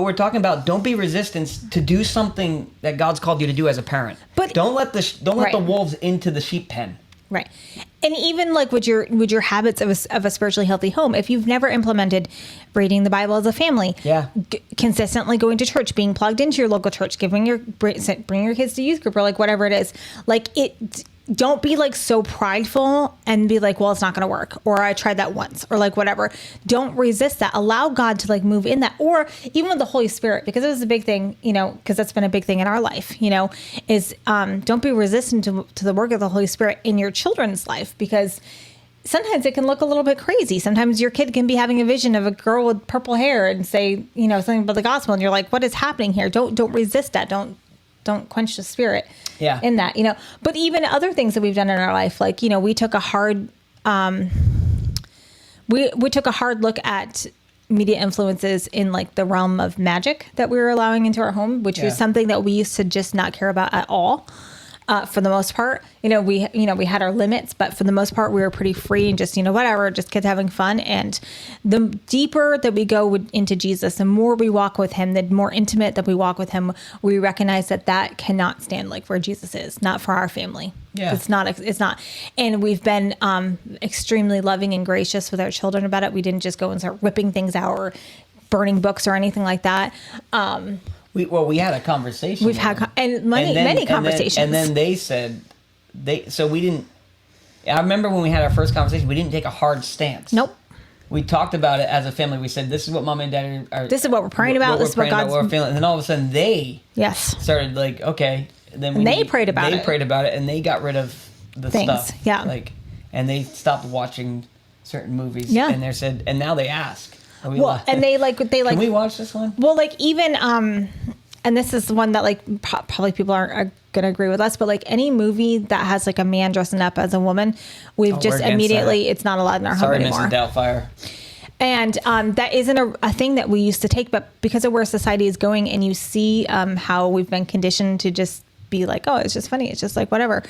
we're talking about, don't be resistant to do something that God's called you to do as a parent. But don't let the wolves into the sheep pen. Right. And even like with your habits of a spiritually healthy home, if you've never implemented reading the Bible as a family, consistently going to church, being plugged into your local church, bring your kids to youth group or like whatever it is, like don't be like so prideful and be like, well, it's not going to work. Or I tried that once or like whatever. Don't resist that. Allow God to like move in that. Or even with the Holy Spirit, because it was a big thing, because that's been a big thing in our life, is don't be resistant to the work of the Holy Spirit in your children's life, because sometimes it can look a little bit crazy. Sometimes your kid can be having a vision of a girl with purple hair and say, something about the gospel. And you're like, what is happening here? Don't resist that. Don't quench the spirit in that, but even other things that we've done in our life, like, we took a hard, we took a hard look at media influences in like the realm of magic that we were allowing into our home, which was something that we used to just not care about at all. For the most part, we had our limits, but for the most part, we were pretty free and just, whatever, just kids having fun. And the deeper that we go into Jesus, the more we walk with him, the more intimate that we walk with him, we recognize that cannot stand like where Jesus is, not for our family. Yeah. It's not. And we've been extremely loving and gracious with our children about it. We didn't just go and start ripping things out or burning books or anything like that. We had a conversation. We've had many conversations. And then they said, so we didn't, I remember when we had our first conversation, we didn't take a hard stance. Nope. We talked about it as a family. We said, this is what mom and dad are. This is what we're praying about. This is what God's feeling. And then all of a sudden they started like, okay. Then they prayed about it. They prayed about it and they got rid of the things. Stuff. Yeah. And they stopped watching certain movies. Yeah. And they said, and now they ask. And they can we watch this one? Well, like even, and this is one that like probably people aren't going to agree with us, but like any movie that has like a man dressing up as a woman, we've just immediately, it's not allowed in our home anymore. Sorry, Mrs. Doubtfire. And that isn't a thing that we used to take, but because of where society is going and you see how we've been conditioned to just be like, oh, it's just funny. It's just like whatever.